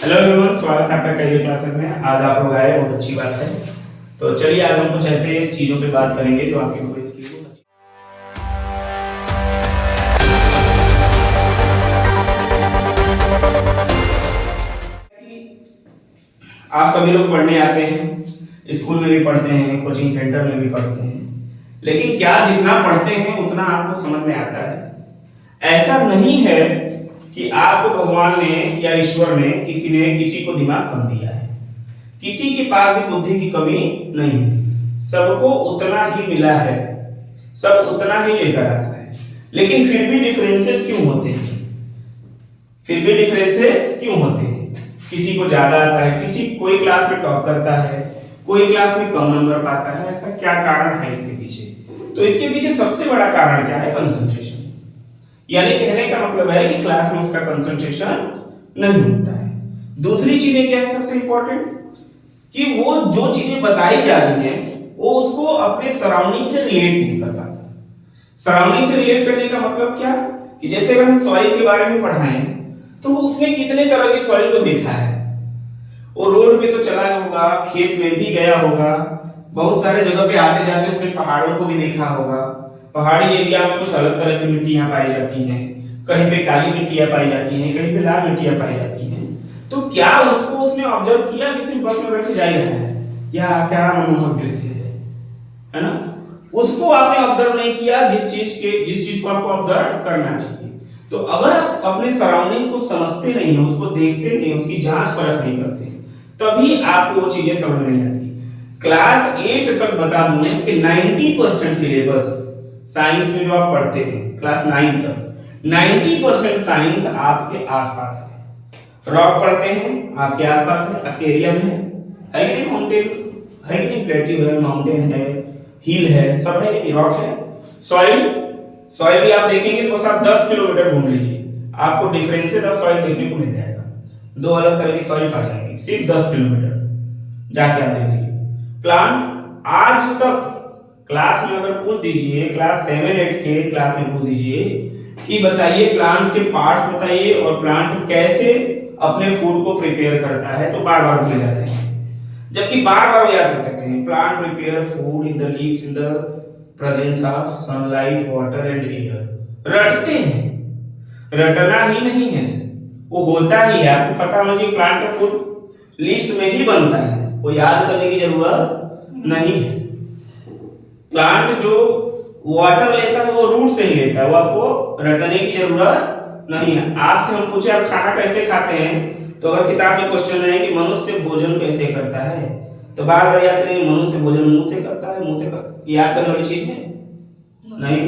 Hello everyone, स्वागत है आपका करियर क्लासेस में। आज आप लोग आए, बहुत अच्छी बात है। तो चलिए आज हम कुछ ऐसे चीज़ों पे बात करेंगे जो आपके भविष्य के लिए आप सभी लोग पढ़ने आते हैं, स्कूल में भी पढ़ते हैं, कोचिंग सेंटर में भी पढ़ते हैं, लेकिन क्या जितना पढ़ते हैं उतना आपको समझ में आता है? ऐसा नहीं है कि आपको भगवान ने या ईश्वर ने किसी को दिमाग कम दिया है। किसी के पास भी बुद्धि की कमी नहीं है, सबको उतना ही मिला है, सब उतना ही लेकर आता है। लेकिन फिर भी डिफरेंसेस क्यों होते हैं? क्यों होते हैं? किसी को ज्यादा आता है, कोई क्लास में टॉप करता है, कोई क्लास में कम नंबर पाता है। ऐसा क्या कारण है इसके पीछे? तो इसके पीछे सबसे बड़ा कारण क्या है? कंसंट्रेशन। यानी कहने का मतलब है कि क्लास में उसका कंसंट्रेशन नहीं होता है। दूसरी चीजें क्या है सबसे इंपॉर्टेंट? कि वो जो चीजें बताई जा रही हैं वो उसको अपने सराउंडिंग से रिलेट नहीं कर पाता। सराउंडिंग से रिलेट करने का मतलब क्या? कि जैसे अगर हम सॉइल के बारे में पढ़ाएं तो उसने कितने तरह की सॉइल को देखा है। वो रोड पे तो चला होगा, खेत में भी गया होगा, बहुत सारे जगह पे आते जाते उसने पहाड़ों को भी देखा होगा। पहाड़ी एरिया में कुछ अलग तरह की मिट्टियां पाई जाती हैं, कहीं पे काली मिट्टियां पाई जाती हैं, कहीं पे लाल मिट्टियां पाई जाती हैं। तो क्या उसको उसने ऑब्जर्व किया कि सिर्फ बस में बैठ के जा ही रहा है? या क्या मनमोहक दृश्य है ना? उसको आपने ऑब्जर्व नहीं किया जिस चीज को आपको ऑब्जर्व करना चाहिए। तो अगर आप अपने सराउंडिंग्स को समझते नहीं है, उसको देखते नहीं, उसकी जांच परख नहीं करते, तभी आपको वो चीजें समझ नहीं आती। क्लास 8 तक बता दूं कि 90% सिलेबस साइंस में जो आप पढ़ते हैं क्लास 9 तक 90% साइंस आपके आसपास है। रॉक पढ़ते हैं आपके आसपास है, आपके एरिया में है कि नहीं? माउंटेन है कि नहीं? प्लेट्यू है, माउंटेन है, हिल है, सब है कि नहीं? रॉक है। सॉइल भी आप देखेंगे तो बस आप 10 किलोमीटर घूम लीजिए, आपको डिफरेंसेस ऑफ सॉइल देखने को मिल जाएगा। दो अलग तरह की सॉइल पा जाएंगे सिर्फ 10 किलोमीटर जाके आप देख लीजिए। प्लांट आज तक क्लास में अगर पूछ दीजिए, क्लास 7-8 के क्लास में पूछ दीजिए कि बताइए प्लांट्स के पार्ट्स बताइए और प्लांट कैसे अपने फूड को प्रिपेयर करता है, तो बार बार भूल जाते हैं। जबकि बार बार याद रखते हैं, plant prepare food in the leaves in the presence of sunlight water and air. रटते हैं, रटना ही नहीं है, वो होता ही है। आपको पता होना चाहिए प्लांट का फूड लीव्स में ही बनता है, वो याद करने की जरूरत नहीं है। प्लांट जो वाटर लेता है वो रूट से ही लेता है, वो आपको रटने की जरूरत नहीं है। आपसे हम पूछे आप खाना कैसे खाते हैं, तो अगर किताब में क्वेश्चन है कि मनुष्य भोजन कैसे करता है, तो बार बार याद करें मनुष्य भोजन मुंह से करता है, मुंह से करता। याद करने वाली चीज है नहीं।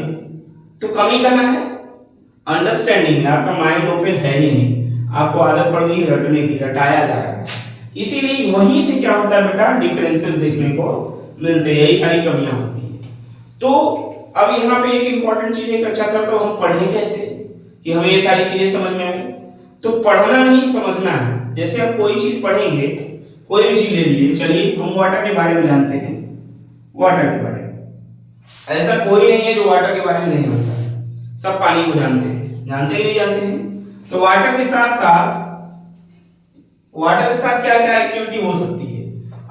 तो कमी कहाँ है? अंडरस्टैंडिंग में आपका माइंड ओपन है ही नहीं, आपको आदत पड़ गई रटने की, रटाया जा रहा है। इसीलिए वहीं से क्या होता है बेटा, डिफरेंसेस देखने को मिलते हैं, यही सारी कमियां होती है। तो अब यहाँ पे एक इंपॉर्टेंट चीज है कि अच्छा सर तो हम पढ़ें कैसे कि हमें ये सारी चीजें समझ में आए? तो पढ़ना नहीं समझना है। जैसे आप कोई चीज पढ़ेंगे, कोई भी चीज ले लीजिए, चलिए हम वाटर के बारे में जानते हैं, वाटर के बारे में ऐसा कोई नहीं है जो वाटर के बारे में नहीं जानता है, सब पानी को जानते हैं, जानते ही नहीं जानते हैं। तो वाटर के साथ क्या क्या एक्टिविटी हो सकती है?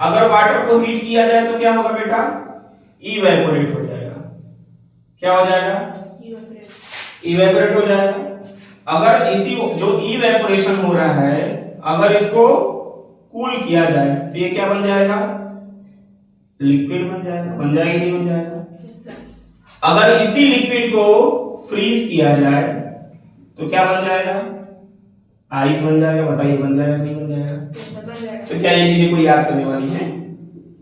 अगर वाटर को हीट किया जाए तो क्या होगा बेटा? इवेपोरेट हो जाएगा। क्या हो जाएगा? इवेपोरेट हो जाएगा। अगर इसी जो इवेपोरेशन हो रहा है, अगर इसको कूल किया जाए तो ये क्या बन जाएगा? लिक्विड बन जाएगा। बन जाएगा नहीं बन जाएगा? अगर इसी लिक्विड को फ्रीज किया जाए तो क्या बन जाएगा? आइस बन जाएगा। बताइए बन जाएगा नहीं बन जाएगा? तो क्या ये चीजें कोई याद करने वाली है?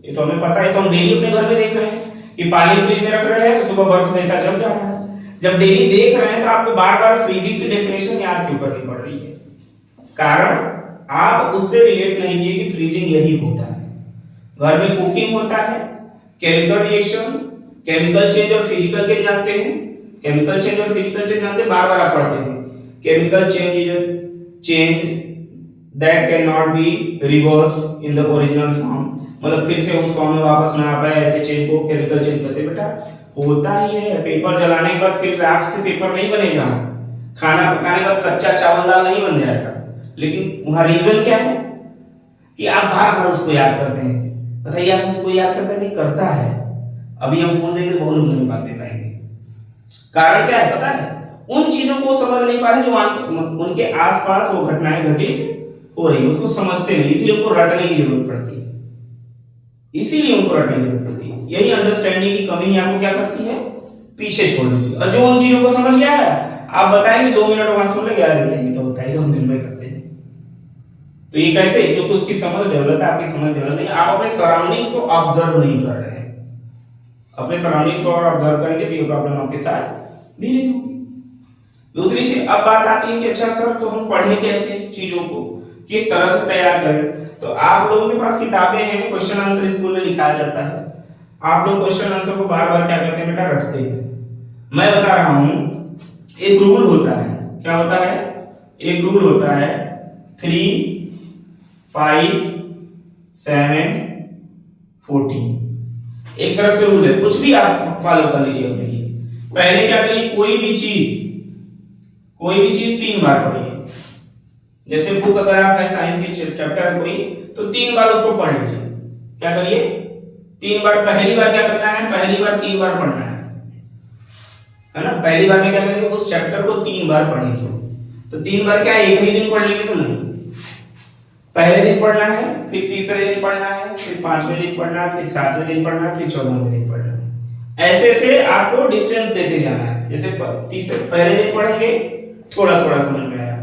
ये तो हमें पता है, तो हम डेली अपने घर में देख रहे हैं कि पानी फ्रिज में रख रहे हैं तो सुबह बर्फ जैसा जम जा रहा है। जब डेली देख रहे हैं तो आपको बार बार फ्रीजिंग की डेफिनेशन याद क्यों करनी पड़ रही है? कारण आप उससे रिलेट नहीं किए कि फ्रीजिंग यही होता है। घर में कुकिंग होता है, केमिकल रिएक्शन, केमिकल चेंज और फिजिकल चेंज जानते हैं, केमिकल चेंज और फिजिकल चेंज जानते हैं, बार बार आप पढ़ते हैं। Chemical change is a change that can not be reversed in the original form, मतलब फिर से उस फॉर्म में वापस ना आ पाए, ऐसे चेंज को केमिकल चेंज कहते हैं। बेटा होता ही है, पेपर जलाने के बाद फिर राख से पेपर नहीं बनेगा, खाना पकाने के बाद कच्चा चावल दाल नहीं बन जाएगा, लेकिन वहां रीजन क्या है कि आप बार बार उसको याद करते हैं। बताइए आप इसको याद करता है? नहीं करता है। अभी हम पूछ देंगे तो बहुत लोग नहीं बात दे पाएंगे। कारण क्या है पता है? उन चीजों को समझ नहीं पा रहे जो उनके आसपास वो घटनाएं घटित हो रही है, उसको समझते नहीं, इसलिए उनको रटने की जरूरत पड़ती है। इसीलिए उनको रटने की जरूरत पड़ती है। यही अंडरस्टैंडिंग की कमी आपको क्या करती है? पीछे छोड़ देती है। और जो उन चीजों को समझ गया है, आप बताएंगे 2 मिनट वहां सुन लेंगे, ये तो होता है, हम दिन में करते हैं। तो ये कैसे? क्योंकि उसकी समझ डेवलप है, आपकी समझ डेवलप नहीं। आप अपने सराउंडिंग्स को ऑब्जर्व नहीं कर रहे हैं। अपने सराउंडिंग्स को और ऑब्जर्व करेंगे तो ये प्रॉब्लम आपके साथ भी नहीं होगी। दूसरी चीज, अब बात आती है कि अच्छा सर तो हम पढ़ें कैसे, चीजों को किस तरह से तैयार करें? तो आप लोगों के पास किताबें हैं, क्वेश्चन आंसर स्कूल में लिखाया जाता है। आप लोग क्वेश्चन आंसर को बार बार क्या करते हैं बेटा? रटते हैं। मैं बता रहा हूं, एक रूल होता है। क्या होता है? एक रूल होता है 3, 5, 7, 14। एक तरह से रूल है, कुछ भी आप फॉलो कर लीजिए अपने लिए। पहले क्या करिए? कोई भी चीज 3 बार पढ़िए। जैसे बुक अगर आप है साइंस के चैप्टर है कोई, तो 3 बार उसको पढ़ लीजिए। क्या करिए? 3 बार। पहली बार क्या करना है? पहली बार 3 बार पढ़ना है ना? पहली बार में क्या करेंगे? उस चैप्टर को 3 बार पढ़ेंगे। तो 3 बार क्या एक ही दिन पढ़ लेंगे? तो नहीं, पहले दिन पढ़ना है, फिर तीसरे दिन पढ़ना है, फिर 5वें दिन पढ़ना है, फिर 7वें दिन पढ़ना है, फिर 14वें दिन पढ़ना है। ऐसे से आपको डिस्टेंस देते जाना है। जैसे पहले दिन पढ़ेंगे, थोड़ा थोड़ा समझ में आया,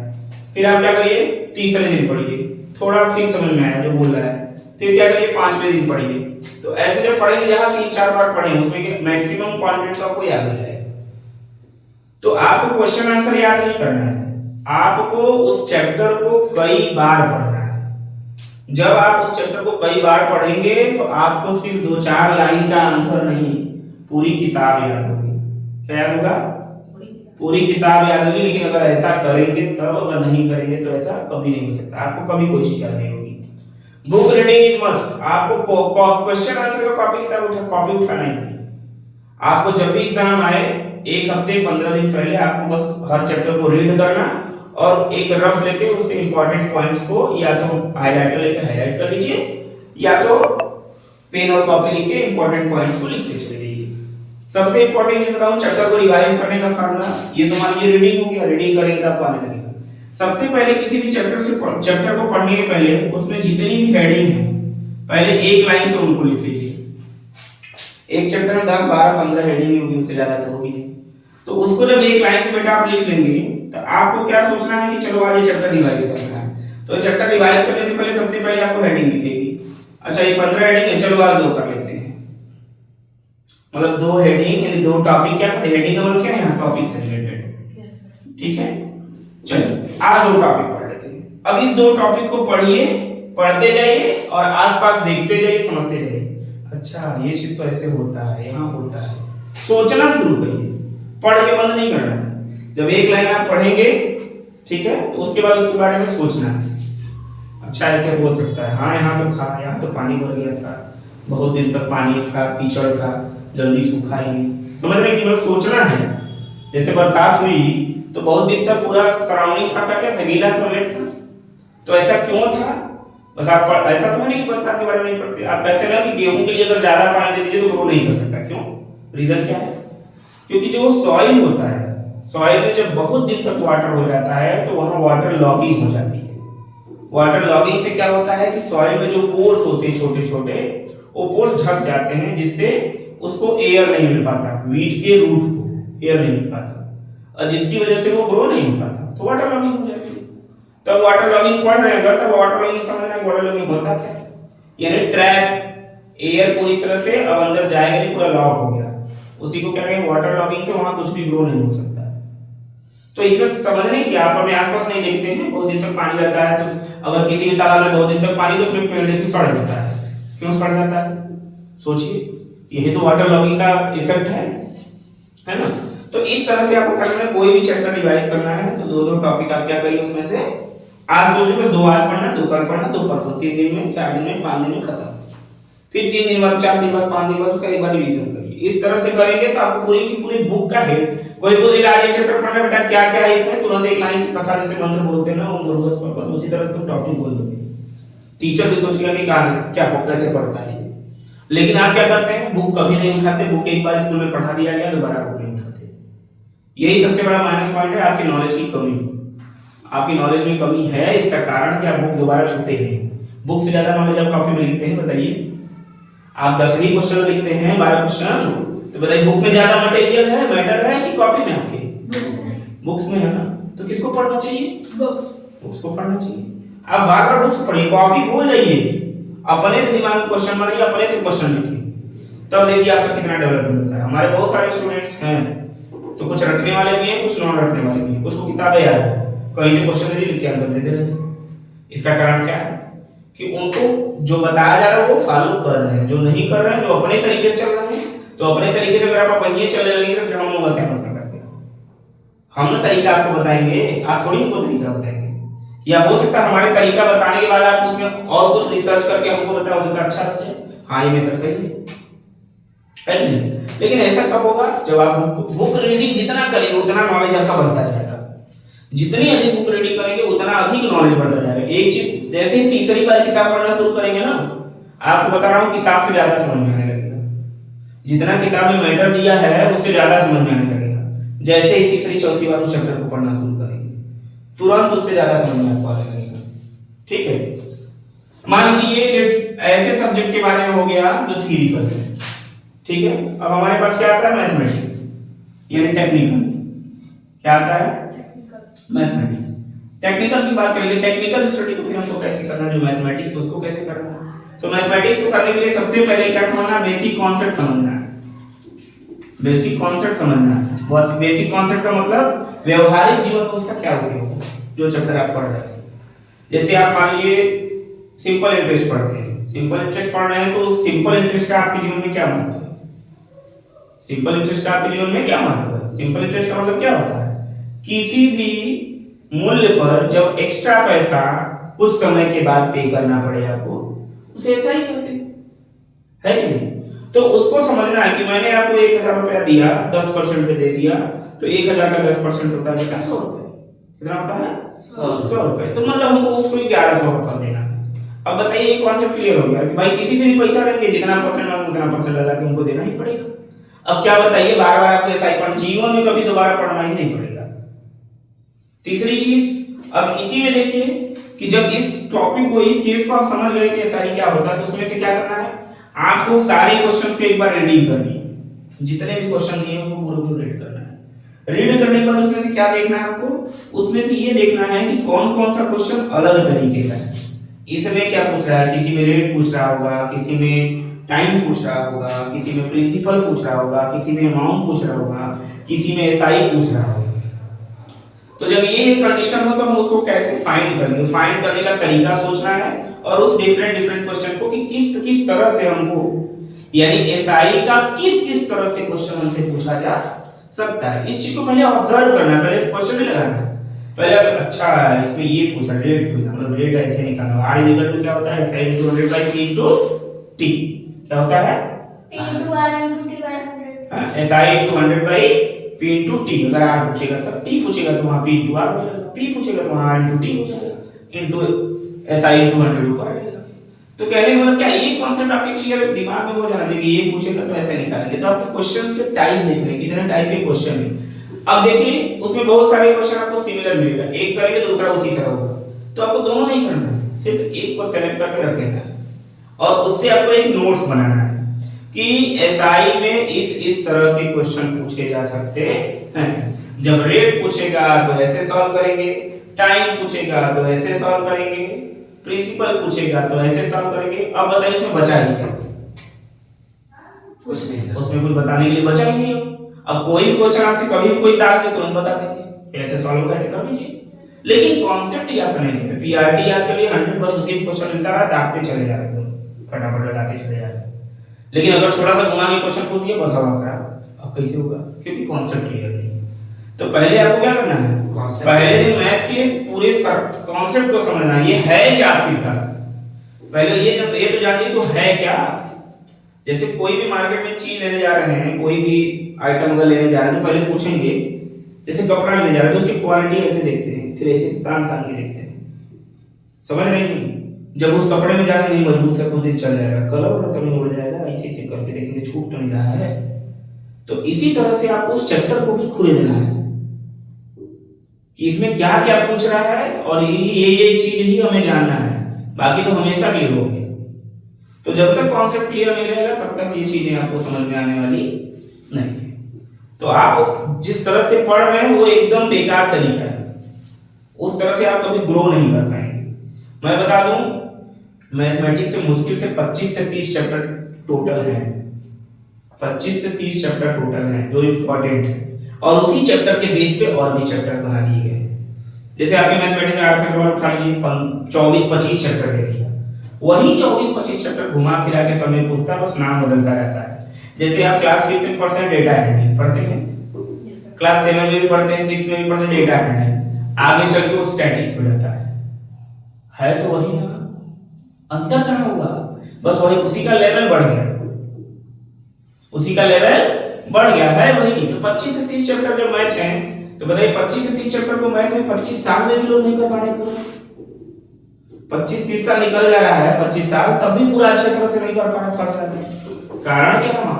फिर आप क्या करिए? तीसरे दिन पढ़िए, थोड़ा फिर समझ में आया जो बोल रहा है, फिर क्या करिए? 5वें दिन पढ़िए। तो ऐसे जब पढ़ेंगे, जहां 3-4 बार पढ़ेंगे, उसमें मैक्सिमम कंटेंट आपको याद हो जाएगा। तो आपको क्वेश्चन आंसर याद नहीं करना है, आपको उस चैप्टर को कई बार पढ़ना है। जब आप उस चैप्टर को कई बार पढ़ेंगे तो आपको सिर्फ 2-4 लाइन का आंसर नहीं, पूरी किताब याद होगी। क्या याद होगा? पूरी किताब याद होगी। लेकिन अगर ऐसा करेंगे तब, अगर नहीं करेंगे तो ऐसा कभी नहीं हो सकता। आपको कभी कोई चीज याद नहीं होगी। Book reading is must. आपको क्वेश्चन आंसर का कॉपी उठाना ही नहीं। आपको जब भी एग्जाम आए, 1 हफ्ते 15 दिन पहले आपको बस हर चैप्टर को रीड करना और एक रफ लेके उससे इंपॉर्टेंट पॉइंट्स को या तो हाईलाइटर लेके हाईलाइट कर लीजिए, या तो पेन और कॉपी लेके इंपॉर्टेंट पॉइंट्स को लिखते चले जाइए। सबसे इंपॉर्टेंट चीज बताऊं, चैप्टर को रिवाइज करने का फार्मूला। ये तो मान लीजिए रीडिंग हो गया, रीडिंग करेंगे तो आपको आने लगेगा। सबसे पहले किसी भी चैप्टर को पढ़ने के पहले उसमें जितनी भी हेडिंग है, पहले एक लाइन से उनको लिख लीजिए। एक चैप्टर में 10, 12, 15 हेडिंग होगी, उससे ज्यादा तो होगी नहीं। तो उसको जब एक लाइन से बेटा आप लिख लेंगे, तो आपको क्या सोचना है कि चलो आज ये चैप्टर रिवाइज करना है। तो चैप्टर रिवाइज करने से पहले सबसे पहले आपको हेडिंग दिखेगी। अच्छा, ये 15 हेडिंग है, चलो आज 2 कर लेते हैं। मतलब 2 हेडिंग यानी 2 टॉपिक। क्या कहते हैं? हेडिंग का मतलब क्या है? यहाँ टॉपिक से रिलेटेड। ठीक है, चलिए आज 2 टॉपिक पढ़ लेते हैं। अब इस 2 टॉपिक को पढ़िए, पढ़ते जाइए और आसपास देखते जाइए, समझते जाइए। अच्छा, ये चीज तो ऐसे होता है, यहाँ होता है। सोचना शुरू करिए, पढ़ के बंद नहीं करना है। जब एक लाइन आप पढ़ेंगे, ठीक है, तो उसके बाद उसके बारे में सोचना है। अच्छा, ऐसे हो सकता है, हाँ यहाँ तो था, यहाँ तो पानी भर गया था, बहुत दिन तक पानी था, कीचड़ था, जल्दी सूखा ही नहीं। समझ रहे कि मतलब सोचना है। जैसे बरसात हुई तो बहुत दिन तक पूरा सराउंडिंग्स आपका क्या था? गीला था, वेट था। तो ऐसा क्यों था? बस आप ऐसा तो है नहीं कि बरसात के बारे में नहीं पढ़ते। आप कहते हैं ना कि गेहूं के लिए अगर ज्यादा पानी दे दीजिए तो ग्रो नहीं कर सकता। क्यों? रीजन क्या है? क्योंकि जो सॉइल होता है, सॉइल में जब बहुत दिन तक वाटर हो जाता है तो वहां वाटर लॉगिंग हो जाती है। वाटर लॉगिंग से क्या होता है कि सॉइल में जो पोर्स होते हैं छोटे छोटे, वो पोर्स ढक जाते हैं, जिससे उसको एयर नहीं मिल पाता, वीट के रूट को एयर नहीं मिल पाता, और जिसकी वजह से वो ग्रो नहीं हो पाता, तो वाटर लॉगिंग हो जाती है। तब वाटर लॉगिंग पढ़ रहे हैं, अगर तब वाटर लॉगिंग समझना है। वाटर लॉगिंग होता क्या है? यानी ट्रैप, एयर पूरी तरह से अब अंदर जाएगा नहीं, पूरा लॉक हो गया, उसी को क्या कहेंगे? वाटर लॉगिंग से वहां कुछ भी ग्रो नहीं हो सकता। तो इसमें समझने कि आप अपने आसपास नहीं देखते हैं, बहुत दिन तक पानी रहता है, तो अगर किसी भी तालाब में बहुत दिन तक पानी, तो उसमें पेड़ देखिए सड़ जाता है। क्यों सड़ जाता है? सोचिए, यही तो वाटर लॉगिंग का इफेक्ट है ना? तो इस तरह से आपको करना है। कोई भी चैप्टर रिवाइज करना है तो 2-2 टॉपिक आप क्या करिए, उसमें से आज सोचिए 2 आज पढ़ना, 2 कल पढ़ना, 2 परसों, 3 दिन में, 4 दिन में, 5 दिन में खत्म। फिर 3 दिन बाद, 4 दिन बाद, 5 दिन बाद उसका एक बार रिवीजन करिए। इस तरह से करेंगे तो आपको पूरी की पूरी बुक का हेड, कोई पूछेगा आज ये चैप्टर पढ़ना बेटा क्या क्या है इसमें, तुरंत एक लाइन से कथा जैसे मंत्र बोलते हैं ना वो बस उसी तरह से तुम टॉपिक बोल दोगे, टीचर भी सोचेगा कि कहां क्या कैसे पढ़ता है। लेकिन आप क्या करते हैं, बुक कभी नहीं उठाते, बुक एक बार स्कूल में पढ़ा दिया गया दोबारा बुक नहीं उठाते। यही सबसे बड़ा माइनस पॉइंट है आपकी नॉलेज की कमी, आपकी नॉलेज में कमी है, इसका कारण है कि आप बुक दोबारा छूते हैं। बुक से ज्यादा नॉलेज आप कॉपी में लिखते हैं, बताइए आप 10 ही क्वेश्चन लिखते हैं 12 क्वेश्चन, तो बताइए बुक में ज्यादा मटेरियल है, मैटर है कि कॉपी में आपके? बुक्स में है ना, तो किसको पढ़ना चाहिए? बुक्स को पढ़ना चाहिए। आप बार बार बुक्स पढ़िए, कॉपी भूल जाइए, अपने से दिमाग में क्वेश्चन बनाइए, अपने से क्वेश्चन लिखिए, तब देखिए आपका कितना डेवलपमेंट होता है। हमारे बहुत सारे स्टूडेंट्स हैं, तो कुछ रखने वाले भी हैं, कुछ नॉन रखने वाले भी हैं, कुछ को किताबें याद है, कहीं से क्वेश्चन दे लिख के आंसर दे दे रहे हैं। इसका कारण क्या है कि उनको जो बताया जा रहा है वो फॉलो कर रहे हैं, जो नहीं कर रहे हैं, जो अपने तरीके से चल रहे हैं, तो अपने तरीके से अगर आप पहिए चलने लगेंगे तो फिर हम लोग का क्या मतलब है? हम ना तरीका आपको बताएंगे, आप थोड़ी हमको तरीका बताएंगे, या हो सकता है हमारे तरीका बताने के बाद आप उसमें और कुछ रिसर्च करके हमको बताओ, हो सकता है अच्छा लग जाए, हाँ ये मेथड सही है कि नहीं? लेकिन ऐसा कब होगा? जब आप बुक रीडिंग जितना करेंगे उतना नॉलेज आपका बढ़ता जाएगा, जितनी अधिक बुक रीडिंग करेंगे उतना अधिक नॉलेज बढ़ता जाएगा। एक चीज जैसे ही तीसरी बार किताब पढ़ना शुरू करेंगे ना, आपको बता रहा हूँ किताब से ज्यादा समझ में आने लगेगा, जितना किताब में मैटर दिया है उससे ज्यादा समझ में आने लगेगा। जैसे ही तीसरी चौथी बार उस चैप्टर को पढ़ना शुरू करेंगे तुरंत उससे ज्यादा समझ में आपको आने लगेगा। ठीक है, मान लीजिए ये ऐसे सब्जेक्ट के बारे में हो गया जो थ्योरिकल है, ठीक है। अब हमारे पास क्या आता है? मैथमेटिक्स, यानी टेक्निकल। क्या आता है? मैथमेटिक्स। टेक्निकल की बात करेंगे, टेक्निकल स्टडी को फिर हमको कैसे करना, जो मैथमेटिक्स उसको कैसे करना है। तो मैथमेटिक्स को करने के लिए सबसे पहले क्या समझना? बेसिक कॉन्सेप्ट समझना है, बेसिक कॉन्सेप्ट समझना है। बस बेसिक कॉन्सेप्ट का मतलब व्यवहारिक जीवन में उसका क्या उपयोग है, जो चैप्टर आप पढ़ रहे हैं। जैसे आप मान लीजिए सिंपल इंटरेस्ट पढ़ते हैं, सिंपल इंटरेस्ट पढ़ रहे हैं तो सिंपल इंटरेस्ट का आपके जीवन में क्या महत्व है? सिंपल इंटरेस्ट का आपके जीवन में क्या महत्व है? सिंपल इंटरेस्ट का मतलब क्या होता है? किसी भी मूल्य पर जब एक्स्ट्रा पैसा कुछ समय के बाद पे करना पड़े आपको, उसे ऐसा ही कहते हैं कि नहीं? तो उसको समझना है कि मैंने आपको 1000 रुपया दिया, 10% पे दे दिया, तो 1000 का 10% होता है बेटा 100 रुपए। कितना होता है? 100 रुपए। तो मतलब हमको उसको 1100 रुपया देना है। अब बताइए ये कॉन्सेप्ट क्लियर हो गया कि भाई किसी से भी पैसा लेंगे, जितना परसेंट मांगो उतना परसेंट लगा के हमको देना ही पड़ेगा। अब क्या बताइए, बार बार आपको ऐसा ही जीवन में कभी दोबारा पढ़ना ही नहीं पड़ेगा। तीसरी चीज, अब इसी में देखिए कि जब इस टॉपिक को, इस केस को आप समझ गए कि ऐसा ही क्या होता है, तो उसमें से क्या करना है? आपको सारे क्वेश्चंस पे एक बार रीडिंग करनी है, जितने भी क्वेश्चन दिए उसको पूरे रीड करना है। रीड करने के बाद उसमें से क्या देखना है आपको? उसमें से ये देखना है कि कौन कौन सा क्वेश्चन अलग तरीके का है। इसमें क्या पूछ रहा है? किसी में रेट पूछ रहा होगा, किसी में टाइम पूछ रहा होगा, किसी में प्रिंसिपल पूछ रहा होगा, किसी में अमाउंट पूछ रहा होगा, किसी में एसआई पूछ रहा होगा। तो जब ये कंडीशन हो तो हम उसको कैसे फाइंड करेंगे? फाइंड करने का तरीका सोचना है और उस डिफरेंट क्वेश्चन को कि किस तरह से हमको, यानी एसआई का किस तरह से क्वेश्चन हमसे पूछा जा सकता है। इस चीज को पहले ऑब्जर्व करना है, पहले क्वेश्चन नहीं लगाना है। पहले अच्छा इसमें ये पूछा, रेट पूछा, मतलब रेट ऐसे निकालना। आर इज इक्वल टू क्या होता है? SI into 100 by P into T. क्या होता है? p into r into t by 100। SI into 100 by p into T. अगर r पूछेगा तब t पूछेगा तो वहां p इनटू r हो जाएगा, p पूछेगा तो वहां r इनटू t हो जाएगा, इनटू एसआई इनटू 100 ऊपर आ जाएगा। तो कहने का मतलब क्या, ये कॉन्सेप्ट आपके क्लियर दिमाग में हो जाना चाहिए कि ये पूछेगा तो ऐसे निकालेंगे। तो आपको क्वेश्चंस के टाइप देख रहे हैं, कितने टाइप के क्वेश्चन है। अब देखिए उसमें बहुत सारे क्वेश्चन आपको सिमिलर मिलेगा, एक करेंगे दूसरा उसी तरह होगा, तो आपको दोनों नहीं करना है, सिर्फ एक को सेलेक्ट करके रख लेना है और उससे आपको एक नोट्स बनाना है कि एसआई में इस तरह के क्वेश्चन पूछे जा सकते हैं। जब रेट पूछेगा तो ऐसे सॉल्व करेंगे, टाइम पूछेगा तो ऐसे सॉल्व करेंगे, प्रिंसिपल पूछेगा तो ऐसे सॉल्व करेंगे। अब बताइए उसमें बचा ही क्या? कुछ नहीं सर, उसमें कुछ बताने के लिए बचा ही नहीं। अब कोई भी क्वेश्चन आपसे कभी भी कोई दाग दे तुरंत बता देंगे ऐसे सॉल्व होगा, ऐसे कर दीजिए। लेकिन कॉन्सेप्ट याद करने के लिए, पीआरटी याद के लिए 100 बस उसी क्वेश्चन मिलता है, दागते चले जा रहे हैं, फटाफट लगाते चले जा रहे हैं। लेकिन अगर थोड़ा सा घुमा के क्वेश्चन पूछ दिया बस अब खराब, अब कैसे होगा? क्योंकि कॉन्सेप्ट क्लियर नहीं है। तो पहले आपको क्या करना है? पहले दिन मैथ के पूरे कॉन्सेप्ट को समझना है, ये है क्या आखिरकार। पहले ये तो जानिए तो है क्या। जैसे कोई भी मार्केट में चीज लेने जा रहे हैं, कोई भी आइटम अगर लेने जा रहे हैं तो पहले पूछेंगे, जैसे कपड़ा लेने जा रहे हैं तो उसकी क्वालिटी ऐसे देखते हैं, फिर ऐसे तान तान के देखते हैं, समझ रहे हैं? जब उस कपड़े में जाके नहीं मजबूत है, कुछ दिन चल जाएगा, कलर तो नहीं उड़ जाएगा, ऐसे ऐसे करके देखेंगे छूट तो नहीं रहा है। तो इसी तरह से आपको उस चैप्टर को भी खरीदना है कि इसमें क्या क्या पूछ रहा है और ये चीज ही हमें जानना है, बाकी तो हमेशा क्लियर हो गया। तो जब तक कॉन्सेप्ट क्लियर नहीं रहेगा तब तक ये चीजें आपको समझ में आने वाली नहीं। तो आप जिस तरह से पढ़ रहे हैं वो एकदम बेकार तरीका है, उस तरह से आप कभी ग्रो नहीं कर पाएंगे। मैं बता दूं, मैथमेटिक्स से मुश्किल से 25 से 30 चैप्टर टोटल हैं, 25 से 30 चैप्टर टोटल हैं जो इम्पोर्टेंट है, और उसी चैप्टर के बेस पे और भी चैप्टर्स बना दिए गए हैं। जैसे आपके मैथमेटिक्स में आर से उठा लीजिए 24-25 चैप्टर दे दिया, वही 24-25 चैप्टर घुमा फिरा के समय पूछता है, बस नाम बदलता रहता है। जैसे आप क्लास 5 में पढ़ते हैं डेटा एनालिटिक्स पढ़ते हैं, क्लास 7 में भी पढ़ते हैं, 6 में भी पढ़ते हैं डेटा एनालिटिक्स, आगे चल के वो स्टैटिक्स में जाता है तो वही ना, अंतर कहाँ हुआ? बस वही, उसी का लेवल बढ़ गया, उसी का लेवल बढ़ गया है वही। तो 25 से 30 चैप्टर जब मैथ है तो बताइए 25 से 30 चैप्टर को मैथ में 25 साल में भी लोग नहीं कर पा रहे पूरा। 25-30 साल निकल जा रहा है, 25 साल, तब भी पूरा अच्छे तरह से नहीं कर पा रहे फर्स्ट साल। कारण क्या है?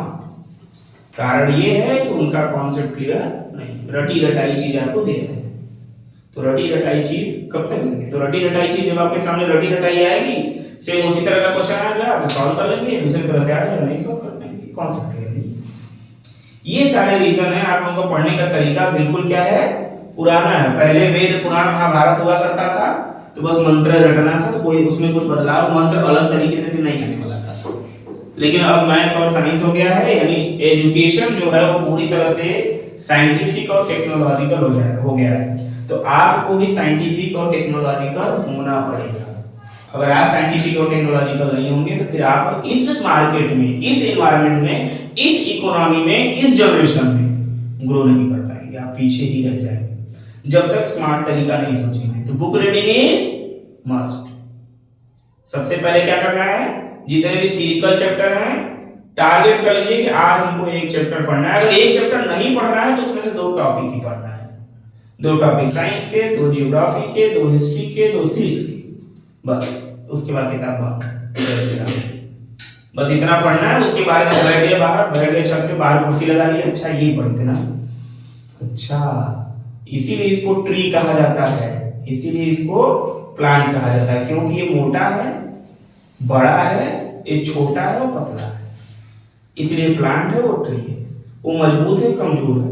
कारण ये है कि उनका कॉन्सेप्ट क्लियर नहीं, रटी रटाई चीज आपको दे रहे हैं। तो रटी रटाई चीज कब तक लेंगे? तो रटी रटाई चीज जब आपके सामने रटी रटाई आएगी, सेम उसी तरह का क्वेश्चन आएगा तो सॉल्व कर लेंगे, दूसरी तरह से आ जाएगा नहीं सॉल्व कर लेंगे, कॉन्सेप्ट क्लियर नहीं। ये सारे रीजन है। आप लोगों को पढ़ने का तरीका बिल्कुल क्या है? पुराना है। पहले वेद पुराण महाभारत हुआ करता था तो बस मंत्र रटना था, तो कोई उसमें कुछ बदलाव, मंत्र अलग तरीके से भी नहीं आने वाला था। लेकिन अब मैथ और साइंस हो गया है, यानी एजुकेशन जो है वो पूरी तरह से साइंटिफिक और टेक्नोलॉजिकल हो गया है। तो आपको भी साइंटिफिक और टेक्नोलॉजिकल होना पड़ेगा। अगर आप साइंटिफिक और टेक्नोलॉजिकल नहीं होंगे तो फिर आप इस मार्केट में, इस एनवायरनमेंट में, इस इकोनॉमी में, इस जनरेशन में ग्रो नहीं कर पाएंगे, आप पीछे ही रह जाएंगे जब तक स्मार्ट तरीका नहीं सोचेंगे। तो बुक रीडिंग इज मस्ट। सबसे पहले क्या करना है? जितने भी थ्योरिटिकल चैप्टर हैं टारगेट कर लीजिए कि आज हमको एक चैप्टर पढ़ना है। अगर एक चैप्टर नहीं पढ़ना है तो उसमें से 2 टॉपिक ही पढ़ना है, 2 टॉपिक साइंस के, 2 ज्योग्राफी के, 2 हिस्ट्री के, 2 सिविक्स के, बस। उसके बाद किताब बंद, बस इतना पढ़ना है। उसके बारे में बैठ गए बाहर, बैठ गए छत पे, बाहर कुर्सी लगा ली, अच्छा ये पढ़ते ना, अच्छा इसीलिए इसको ट्री कहा जाता है, इसीलिए इसको प्लांट कहा जाता है, क्योंकि ये मोटा है, बड़ा है, ये छोटा है और पतला है, इसलिए प्लांट है, वो ट्री है, वो मजबूत है, कमजोर है।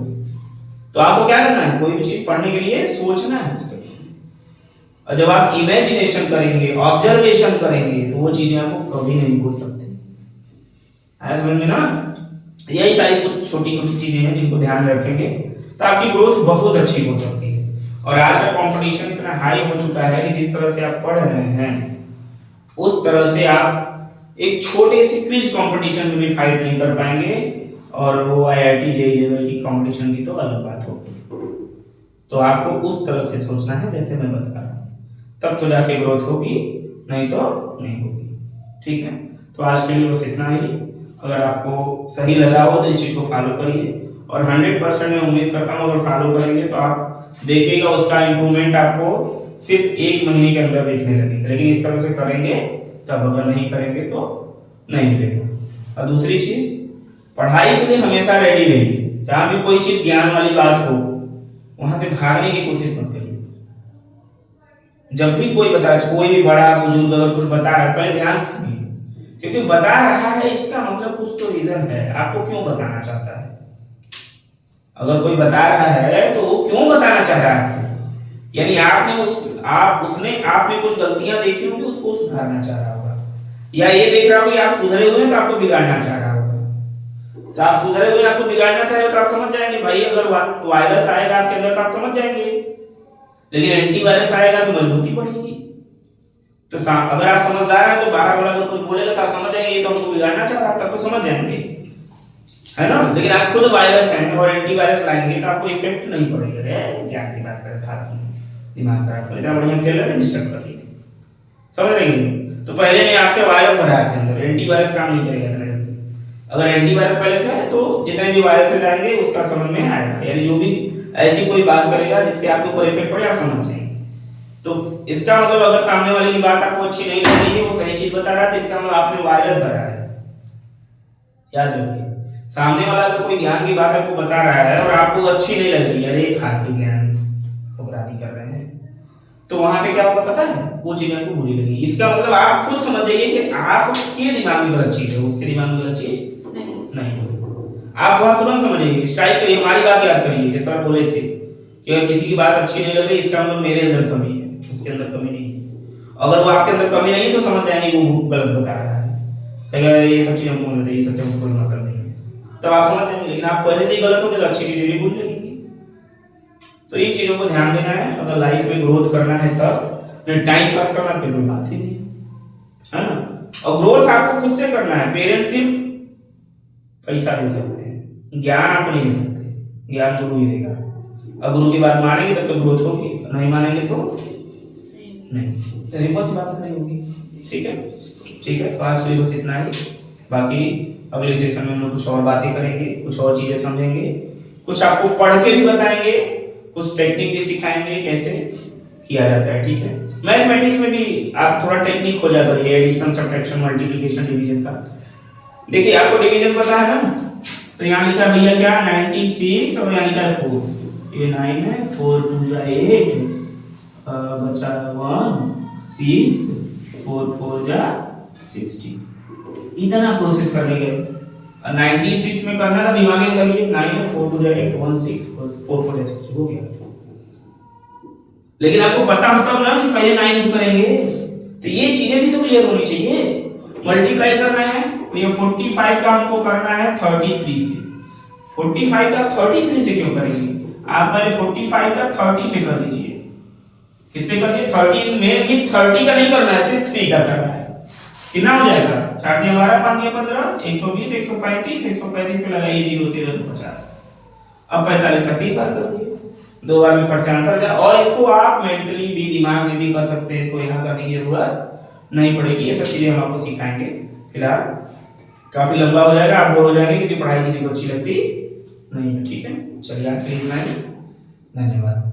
तो आपको क्या करना है? कोई भी चीज पढ़ने के लिए सोचना है उसके लिए, और जब आप इमेजिनेशन करेंगे, ऑब्जर्वेशन करेंगे, तो वो चीजें आपको कभी नहीं भूल सकते। आया समझ में ना? यही सारी कुछ छोटी छोटी चीजें हैं जिनको ध्यान में रखेंगे तो आपकी ग्रोथ बहुत अच्छी हो सकती है। और आज का कंपटीशन इतना हाई हो चुका है कि जिस तरह से आप पढ़ रहे हैं उस तरह से आप एक छोटे से क्विज कंपटीशन में भी फाइट नहीं कर पाएंगे, और वो IIT JEE लेवल की कंपटीशन की तो अलग बात होगी। तो आपको उस तरह से सोचना है जैसे मैं बता रहा हूँ, तब तो जाके ग्रोथ होगी, नहीं तो नहीं होगी। ठीक है, तो आज के लिए बस इतना ही। अगर आपको सही लगा हो तो इस चीज को फॉलो करिए, और 100% मैं उम्मीद करता हूँ अगर फॉलो करेंगे तो आप देखिएगा उसका इंप्रूवमेंट आपको सिर्फ 1 महीने के अंदर देखने लगेगा। लेकिन इस तरह से करेंगे तब, अगर नहीं करेंगे तो नहीं मिलेगा। और दूसरी चीज, पढ़ाई के लिए हमेशा रेडी रहिए। जहां भी कोई चीज ज्ञान वाली बात हो वहां से भागने की कोशिश मत करिए। जब भी कोई बता, कोई भी बड़ा बुजुर्ग अगर कुछ बता रहा है, पहले ध्यान से सुनिए, क्योंकि बता रहा है इसका मतलब कुछ तो रीजन है, आपको क्यों बताना चाहता है। अगर कोई बता रहा है तो वो क्यों बताना चाह रहा है, यानी उसने आप में कुछ गलतियां देखी होंगी, उसको सुधारना चाह रहा होगा, या ये देख रहा होगा कि आप सुधरे हुए हैं तो आपको बिगाड़ना चाह रहा होगा। तो आप सुधरे हुए आपको बिगाड़ना चाहे तो आप समझ जाएंगे भाई, अगर वायरस आएगा आपके अंदर तो आप समझ जाएंगे, लेकिन एंटीवायरस आएगा तो मजबूती बढ़ेगी। तो अगर आप समझदार हैं तो बाहर वाला अगर कुछ बोलेगा तो आप समझ जाएंगे ये तो हमको बिगाड़ना चाह रहा है, तब तो समझ जाएंगे, है ना। लेकिन आप खुद वायरस हैं और एंटीवायरस लाएंगे तो आपको इफेक्ट नहीं पड़ेगा। क्या की बात कर रहे हैं, दिमाग खराब कर, इतना बढ़िया खेल रहे थे, डिस्टर्ब कर दिए, समझ रहे हैं। तो पहले में आपसे वायरस भरा आपके अंदर, एंटीवायरस काम नहीं करेगा, अगर एंटीवायरस पहले से है तो जितने भी वायरस आएंगे उसका समझ में आएगा, यानी जो भी ऐसी कोई बात करेगा जिससे आपके ऊपर इफेक्ट पड़े आप समझ जाएंगे। तो इसका मतलब अगर सामने वाले की बात आपको अच्छी नहीं लग रही है, वो सही चीज बता रहा है, तो इसका मतलब आपने वायरस भरा है। याद रखिए, सामने वाला अगर कोई ज्ञान की बात आपको बता रहा है और आपको अच्छी नहीं लग रही है, अरे फालतू ज्ञान फुकरादी कर रहे हैं, तो वहां पे क्या होगा पता है, वो चीज आपको बुरी लगी। इसका मतलब आप खुद समझ जाइए कि आपके दिमाग में गलत चीज है, उसके दिमाग में गलत चीज नहीं। आप वहां तुरंत समझिए, स्ट्राइक करिए, हमारी बात याद करिए कि सर बोले थे कि अगर किसी की बात अच्छी नहीं लग रही इसका मतलब मेरे अंदर कमी है, उसके अंदर कमी नहीं है। अगर वो आपके अंदर कमी नहीं है तो समझ जाएंगे वो गलत बता रहा है, कहेगा ये सब चीज हमको गलत है, ये सब चीज हमको ना करनी है, तब आप समझ जाएंगे। लेकिन आप पहले से ही गलत हो गए तो अच्छी चीजें भी भूल लगेंगी। तो इन चीजों को ध्यान देना है, अगर लाइफ में ग्रोथ करना है तब, नहीं टाइम पास करना तो कोई बात ही नहीं है ना। और ग्रोथ आपको खुद से करना है, पेरेंट्स सिर्फ पैसा दे सकते हैं, ज्ञान आपको नहीं दे सकते, ज्ञान गुरु ही देगा। अब गुरु की बात मानेंगे तब तो ग्रोथ होगी, नहीं मानेंगे तो नहीं, सिंपल सी बात नहीं होगी। ठीक है, ठीक है, तो आज के लिए बस इतना ही। बाकी अगले सेशन में हम लोग कुछ और बातें करेंगे, कुछ और चीजें समझेंगे, कुछ आपको पढ़ के भी बताएंगे, कुछ टेक्निक भी सिखाएंगे कैसे किया जाता है। ठीक है, मैथमेटिक्स में भी आप थोड़ा टेक्निक खोजा करिए, एडिशन, सब्ट्रैक्शन, मल्टीप्लिकेशन, डिवीजन का। देखिए आपको डिवीजन पता है ना, तो यहाँ लिखा भैया क्या 96 और यहाँ लिखा है 4, ये 9 है, 4 2 जा 8, बचा 1 6, 4 4 जा 60। इतना प्रोसेस करने के 96 में करना था, दिमाग में करिए, 9 है, 4 2 जा 8, 1 6, 4 4 जा 60 हो गया। लेकिन आपको पता होता है ना कि पहले 9 करेंगे, तो ये चीजें भी तो क्लियर होनी चाहिए। मल्टीप्लाई करना है तो ये 45 का हमको करना है 33 से। 45 का 33 से क्यों करेंगे, आप पहले 45 का 30 से कर दीजिए। किससे कर दिए, 30 में भी 30 का नहीं करना है, सिर्फ 3 का करना है। कितना हो जाएगा, 4 दिया 12, 5 दिया 15, 120, 135, 135 पे लगाइए 0 1350। अब 45 का 3 बार कर दिए, 2 बार में खट से आंसर जाए। और इसको आप मेंटली भी, दिमाग में भी कर सकते हैं, इसको यहाँ करने की जरूरत नहीं पड़ेगी। ये सब चीजें हम आपको सिखाएंगे। फिलहाल काफी लंबा हो जाएगा, आप बोर हो जाएंगे क्योंकि पढ़ाई किसी को अच्छी लगती नहीं है। ठीक है, चलिए आज के लिए इतना ही, धन्यवाद।